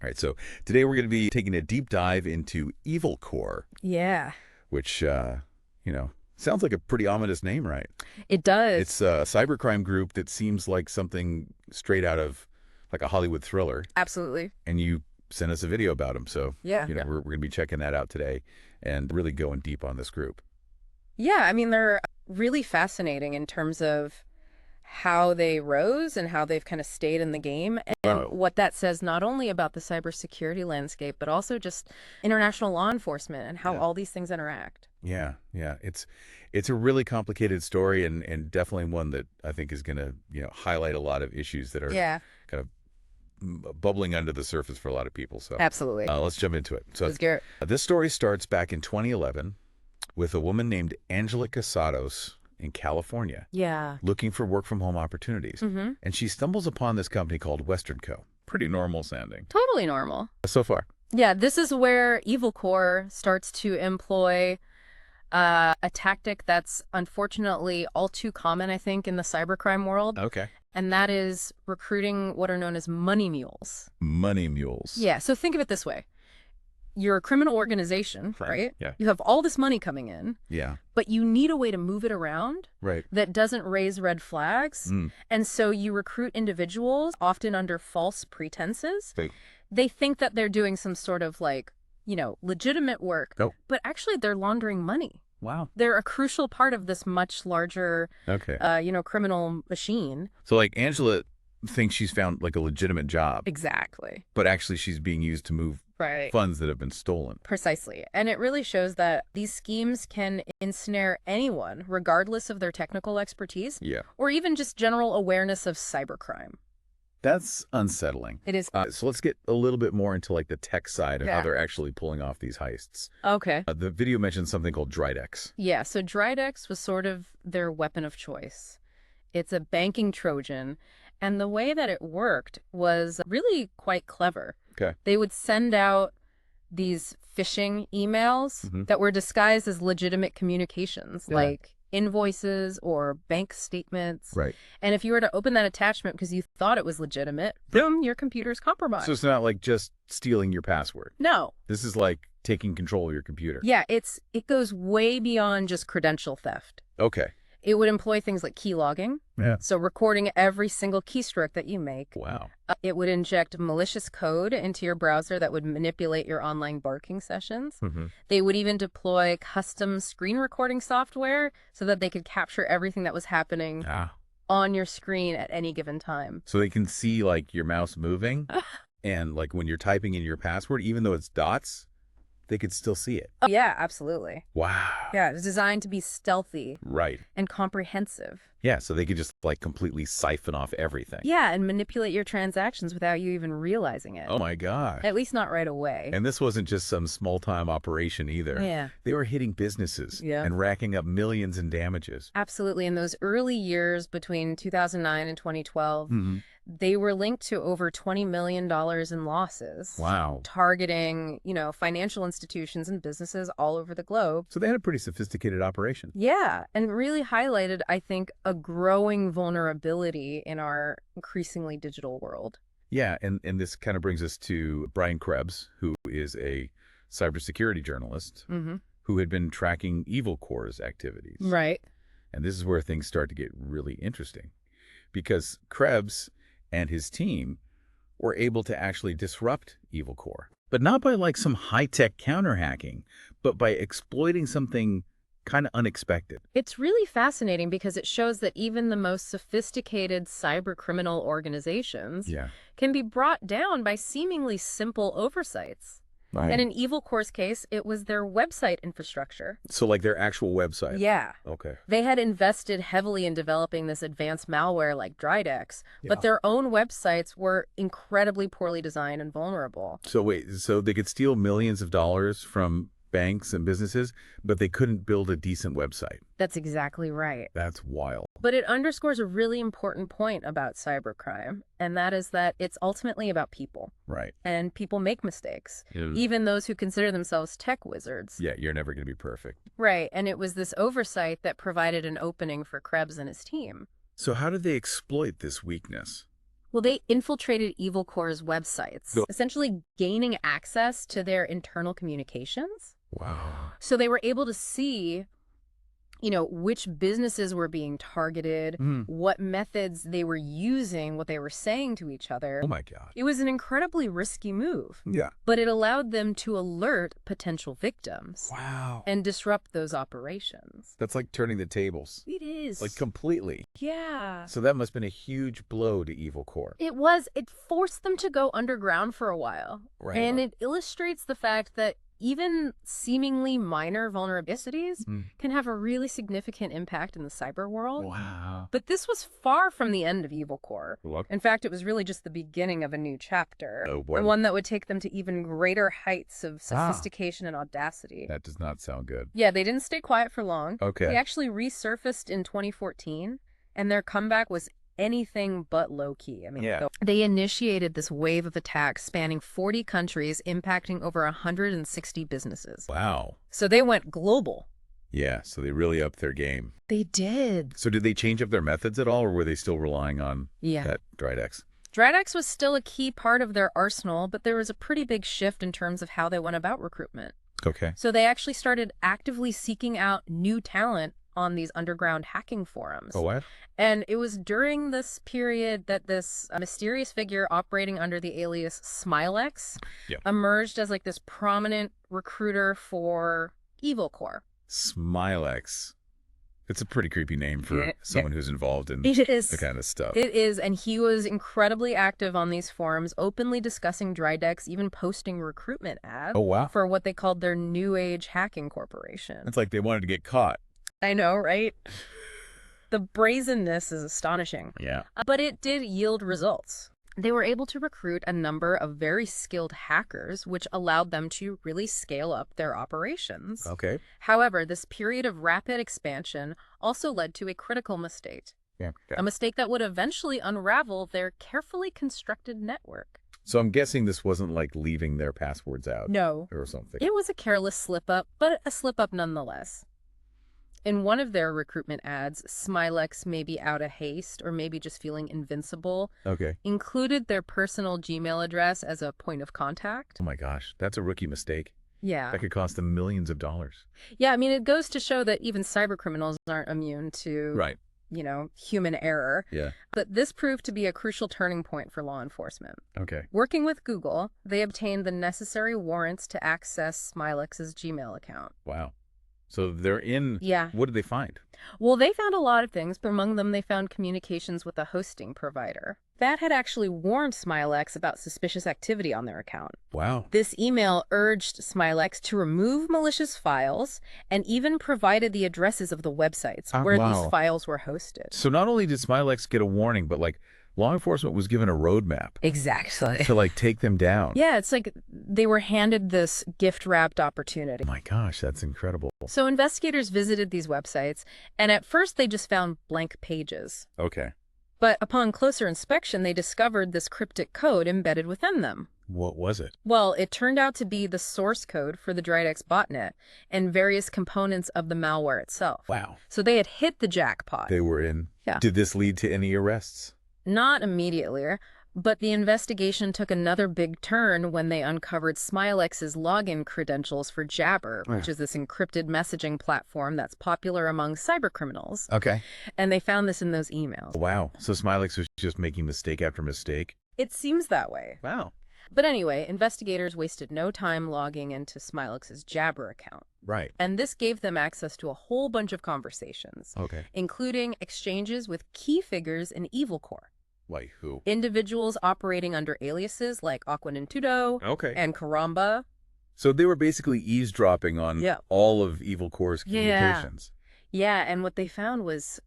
All right, so today we're going to be taking a deep dive into Evil Core, Yeah, which, sounds like a pretty ominous name, right? it does. It's a cybercrime group that seems like something straight out of like a Hollywood thriller, Absolutely. and you sent us a video about them. So, Yeah. we're going to be checking that out today and really going deep on this group. Yeah, I mean, they're really fascinating in terms of how they rose and how they've kind of stayed in the game and Wow. what that says not only about the cybersecurity landscape, but also just international law enforcement and how Yeah. all these things interact. Yeah, yeah. It's a really complicated story and definitely one that I think is going to, highlight a lot of issues that are Yeah, kind of bubbling under the surface for a lot of people. So absolutely. let's jump into it. So Let's get this story starts back in 2011 with a woman named Angela Casados in California Yeah. looking for work from home opportunities. Mm-hmm. And she stumbles upon this company called Western Co. Pretty normal sounding Totally normal. so far. Yeah, this is where Evil Core starts to employ a tactic that's unfortunately all too common, I think, in the cybercrime world. Okay. And that is recruiting what are known as money mules. Money mules. Yeah, so think of it this way. You're a criminal organization, right? Yeah. You have all this money coming in, Yeah. but you need a way to move it around Right. that doesn't raise red flags. Mm. And so you recruit individuals, often under false pretenses. Hey. They think that they're doing some sort of legitimate work, Oh. but actually they're laundering money. Wow. They're a crucial part of this much larger, Okay. criminal machine. So like Angela thinks she's found like a legitimate job, Exactly. but actually she's being used to move Right. funds that have been stolen. Precisely. And it really shows that these schemes can ensnare anyone, regardless of their technical expertise Yeah. or even just general awareness of cybercrime. That's unsettling. It is. So let's get a little bit more into like the tech side of how Yeah. they're actually pulling off these heists. Okay. The video mentions something called Dridex. Yeah, so Dridex was sort of their weapon of choice. It's a banking Trojan, and the way that it worked was really quite clever. Okay. They would send out these phishing emails Mhm. that were disguised as legitimate communications, Yeah. like invoices or bank statements. Right. And if you were to open that attachment because you thought it was legitimate, boom, your computer's compromised. So it's not like just stealing your password. No. This is like taking control of your computer. Yeah, it goes way beyond just credential theft. Okay. It would employ things like key logging, Yeah. so recording every single keystroke that you make. Wow. It would inject malicious code into your browser that would manipulate your online barking sessions. Mm-hmm. They would even deploy custom screen recording software so that they could capture everything that was happening on your screen at any given time. So they can see like your mouse moving and like when you're typing in your password, even though it's dots, they could still see it. Oh, yeah, absolutely. Wow. Yeah, it was designed to be stealthy Right. and comprehensive. Yeah, so they could just like completely siphon off everything. Yeah, and manipulate your transactions without you even realizing it. Oh my God. At least not right away. And this wasn't just some small-time operation either. Yeah. They were hitting businesses and racking up millions in damages. Absolutely. In those early years between 2009 and 2012, Mm-hmm. they were linked to over $20 million in losses. Wow. Targeting, financial institutions and businesses all over the globe. So they had a pretty sophisticated operation. Yeah, and really highlighted, I think, a growing vulnerability in our increasingly digital world. Yeah, and this kind of brings us to Brian Krebs, who is a cybersecurity journalist Mm-hmm. who had been tracking Evil Core's activities. Right. And this is where things start to get really interesting because Krebs and his team were able to actually disrupt Evil Core, but not by like some high-tech counter-hacking, but by exploiting something kind of unexpected. It's really fascinating because it shows that even the most sophisticated cyber criminal organizations Yeah. can be brought down by seemingly simple oversights. Right. And in Evil Core's case, it was their website infrastructure. So like their actual website. Yeah. Okay. They had invested heavily in developing this advanced malware like Dridex, Yeah. but their own websites were incredibly poorly designed and vulnerable. So wait, so they could steal millions of dollars from banks and businesses, but they couldn't build a decent website. That's exactly right. That's wild. But it underscores a really important point about cybercrime, and that is that it's ultimately about people. Right. And people make mistakes, even those who consider themselves tech wizards. Yeah, you're never going to be perfect. Right, and it was this oversight that provided an opening for Krebs and his team. So how did they exploit this weakness? Well, they infiltrated Evil Corp's websites, Ugh. essentially gaining access to their internal communications. Wow. So they were able to see, which businesses were being targeted, Mm. what methods they were using, what they were saying to each other. Oh, my God. It was an incredibly risky move, Yeah. but it allowed them to alert potential victims Wow. and disrupt those operations. That's like turning the tables. It is. Like completely. Yeah. So that must have been a huge blow to Evil Corp. It was. It forced them to go underground for a while. Right. And it illustrates the fact that even seemingly minor vulnerabilities can have a really significant impact in the cyber world. Wow. But this was far from the end of Evil Corp. Look. In fact, it was really just the beginning of a new chapter. Oh, boy. And one that would take them to even greater heights of sophistication and audacity. That does not sound good. Yeah, they didn't stay quiet for long. Okay. They actually resurfaced in 2014, and their comeback was anything but low-key. I mean, Yeah. they initiated this wave of attacks spanning 40 countries, impacting over 160 businesses. Wow. So they went global. Yeah, so they really upped their game. They did. So did they change up their methods at all, or were they still relying on Yeah. that Dridex? Dridex was still a key part of their arsenal, but there was a pretty big shift in terms of how they went about recruitment. Okay. So they actually started actively seeking out new talent on these underground hacking forums. Oh, what? And it was during this period that this mysterious figure operating under the alias Smilex emerged as like this prominent recruiter for Evil Corp. Smilex. It's a pretty creepy name for someone who's involved in It is. the kind of stuff. It is, and he was incredibly active on these forums, openly discussing Dridex, even posting recruitment ads Oh, wow. for what they called their New Age Hacking Corporation. It's like they wanted to get caught. I know, right? The brazenness is astonishing. Yeah. But it did yield results. They were able to recruit a number of very skilled hackers, which allowed them to really scale up their operations. Okay. However, this period of rapid expansion also led to a critical mistake. Yeah. A mistake that would eventually unravel their carefully constructed network. So I'm guessing this wasn't like leaving their passwords out. No. Or something. It was a careless slip-up, but a slip-up nonetheless. In one of their recruitment ads, Smilex, maybe out of haste or maybe just feeling invincible, Okay. included their personal Gmail address as a point of contact. Oh my gosh, that's a rookie mistake. Yeah. That could cost them millions of dollars. Yeah, I mean, it goes to show that even cyber criminals aren't immune to, Right. Human error. Yeah. But this proved to be a crucial turning point for law enforcement. Okay. Working with Google, they obtained the necessary warrants to access Smilex's Gmail account. Wow. So they're in. Yeah. What did they find? Well, they found a lot of things, but among them, they found communications with a hosting provider. That had actually warned Smilex about suspicious activity on their account. Wow. This email urged Smilex to remove malicious files and even provided the addresses of the websites where these files were hosted. So not only did Smilex get a warning, but like law enforcement was given a roadmap Exactly. to like take them down. Yeah, it's like they were handed this gift-wrapped opportunity. Oh my gosh, that's incredible. So investigators visited these websites, and at first they just found blank pages. Okay. But upon closer inspection, they discovered this cryptic code embedded within them. What was it? Well, it turned out to be the source code for the Dridex botnet and various components of the malware itself. Wow. So they had hit the jackpot. They were in. Yeah. Did this lead to any arrests? Not immediately, but the investigation took another big turn when they uncovered Smilex's login credentials for Jabber, which is this encrypted messaging platform that's popular among cybercriminals. Okay. And they found this in those emails. Wow. So Smilex was just making mistake after mistake? It seems that way. Wow. But anyway, investigators wasted no time logging into Smilex's Jabber account. Right. And this gave them access to a whole bunch of conversations, Okay. including exchanges with key figures in Evil Corp. Like who? Individuals operating under aliases like Aquantudo Okay. and Caramba. So they were basically eavesdropping on all of Evil Corp's communications. Yeah, and what they found was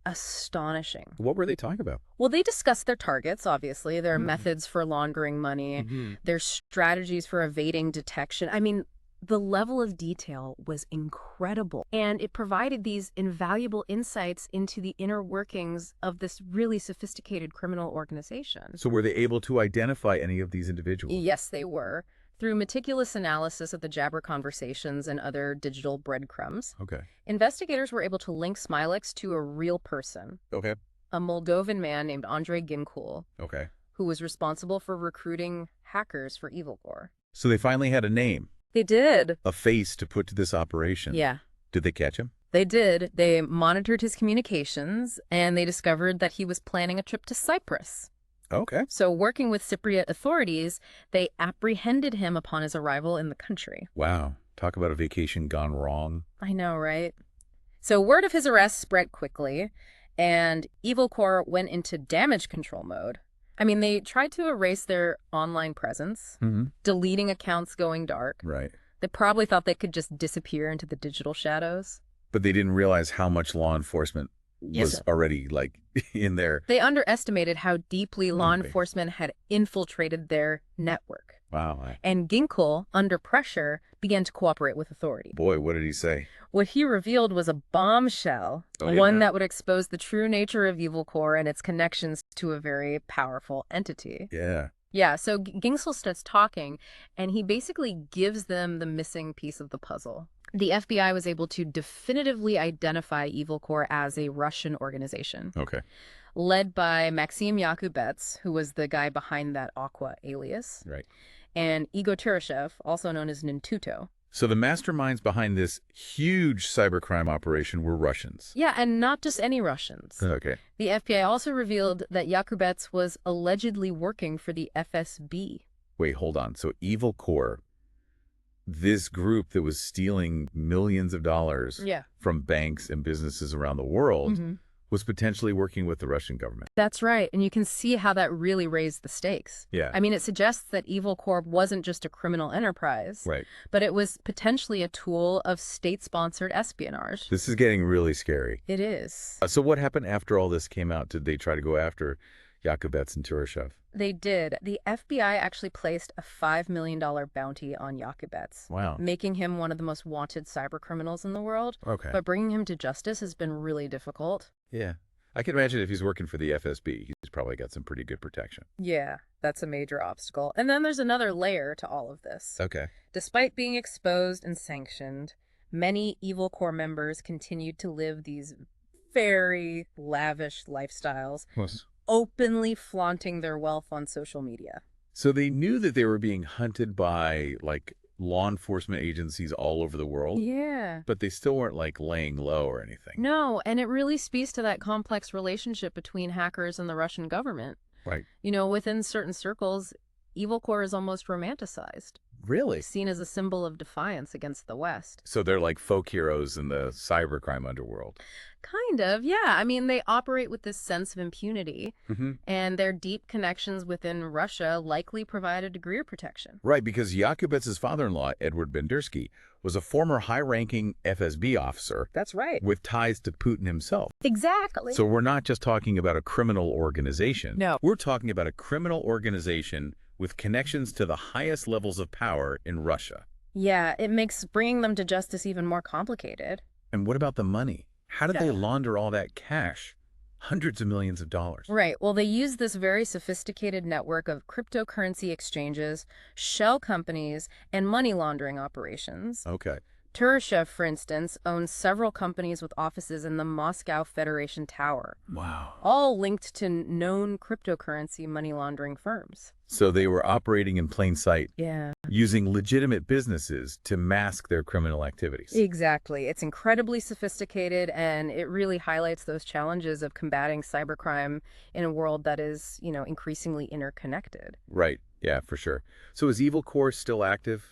astonishing. What were they talking about? Well, they discussed their targets, obviously, their methods for laundering money, their strategies for evading detection. I mean, the level of detail was incredible, and it provided these invaluable insights into the inner workings of this really sophisticated criminal organization. So were they able to identify any of these individuals? Yes, they were. Through meticulous analysis of the Jabber conversations and other digital breadcrumbs, Okay. investigators were able to link Smilex to a real person, Okay. a Moldovan man named Andrei Ginkul, Okay. who was responsible for recruiting hackers for Evil Corp. So they finally had a name, They did. a face to put to this operation. Yeah. Did they catch him? They did. They monitored his communications, and they discovered that he was planning a trip to Cyprus. Okay. So working with Cypriot authorities, they apprehended him upon his arrival in the country. Wow. Talk about a vacation gone wrong. I know, right? So word of his arrest spread quickly, and Evil Corp went into damage control mode. I mean, they tried to erase their online presence, deleting accounts going dark. Right. They probably thought they could just disappear into the digital shadows. But they didn't realize how much law enforcement was already, like, in there. They underestimated how deeply law enforcement had infiltrated their network. Wow. And Ginkel, under pressure, began to cooperate with authorities. Boy, what did he say? What he revealed was a bombshell, one that would expose the true nature of Evil Corp and its connections to a very powerful entity. Yeah. Yeah, so Ginkel starts talking, and he basically gives them the missing piece of the puzzle. The FBI was able to definitively identify Evil Corp as a Russian organization. Okay. Led by Maxim Yakubets, who was the guy behind that Aqua alias. Right. And Igor Turashev, also known as Nintuto. So the masterminds behind this huge cybercrime operation were Russians. Yeah, and not just any Russians. Okay. The FBI also revealed that Yakubets was allegedly working for the FSB. Wait, hold on. So Evil Corp, this group that was stealing millions of dollars from banks and businesses around the world, was potentially working with the Russian government. That's right. And you can see how that really raised the stakes. Yeah. I mean, it suggests that Evil Corp wasn't just a criminal enterprise, Right. but it was potentially a tool of state-sponsored espionage. This is getting really scary. It is. So what happened after all this came out? Did they try to go after Yakubets and Turashev? They did. The FBI actually placed a $5 million bounty on Yakubets. Wow. Making him one of the most wanted cyber criminals in the world. Okay. But bringing him to justice has been really difficult. Yeah. I can imagine if he's working for the FSB, he's probably got some pretty good protection. Yeah, that's a major obstacle. And then there's another layer to all of this. Okay. Despite being exposed and sanctioned, many Evil Corp members continued to live these very lavish lifestyles, openly flaunting their wealth on social media. So they knew that they were being hunted by, like, law enforcement agencies all over the world? Yeah. But they still weren't, like, laying low or anything. No, and it really speaks to that complex relationship between hackers and the Russian government. Right. You know, within certain circles, Evil Corp is almost romanticized. Really? Seen as a symbol of defiance against the West. So they're like folk heroes in the cybercrime underworld. Kind of, yeah. I mean, they operate with this sense of impunity, and their deep connections within Russia likely provide a degree of protection. Right, because Yakubets' father-in-law, Edward Bendersky, was a former high-ranking FSB officer. That's right. With ties to Putin himself. Exactly. So we're not just talking about a criminal organization. No. We're talking about a criminal organization with connections to the highest levels of power in Russia. Yeah, it makes bringing them to justice even more complicated. And what about the money? How did they launder all that cash? Hundreds of millions of dollars. Right. Well, they use this very sophisticated network of cryptocurrency exchanges, shell companies, and money laundering operations. Okay. Turashev, for instance, owns several companies with offices in the Moscow Federation Tower. Wow. All linked to known cryptocurrency money laundering firms. So they were operating in plain sight. Yeah. Using legitimate businesses to mask their criminal activities. Exactly. It's incredibly sophisticated, and it really highlights those challenges of combating cybercrime in a world that is, you know, increasingly interconnected. Right. Yeah, for sure. So is Evil Corp still active?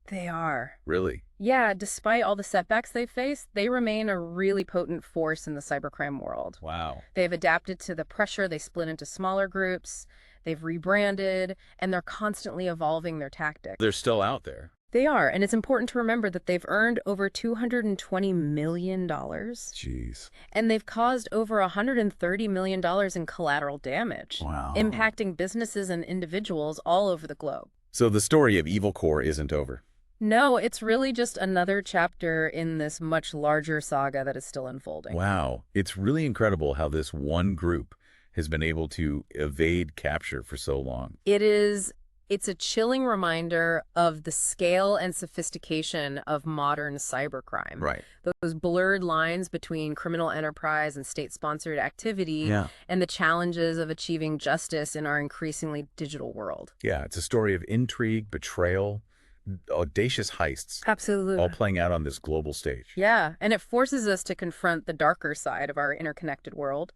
They are. Really? Yeah, despite all the setbacks they face, they remain a really potent force in the cybercrime world. Wow. They've adapted to the pressure, they split into smaller groups, they've rebranded, and they're constantly evolving their tactics. They're still out there. They are, and it's important to remember that they've earned over $220 million. Jeez. And they've caused over $130 million in collateral damage. Wow. Impacting businesses and individuals all over the globe. So the story of Evil Corp isn't over. No, it's really just another chapter in this much larger saga that is still unfolding. Wow. It's really incredible how this one group has been able to evade capture for so long. It is It's a chilling reminder of the scale and sophistication of modern cybercrime. Right. Those blurred lines between criminal enterprise and state-sponsored activity, Yeah. and the challenges of achieving justice in our increasingly digital world. Yeah, it's a story of intrigue, betrayal, audacious heists, Absolutely. all playing out on this global stage. Yeah, and it forces us to confront the darker side of our interconnected world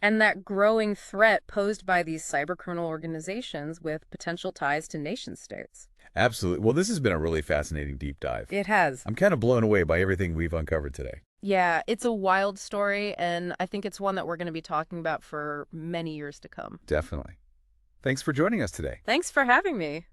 and that growing threat posed by these cybercriminal organizations with potential ties to nation states. Absolutely. Well, this has been a really fascinating deep dive. It has. I'm kind of blown away by everything we've uncovered today. Yeah, it's a wild story, and I think it's one that we're going to be talking about for many years to come. Definitely. Thanks for joining us today. Thanks for having me.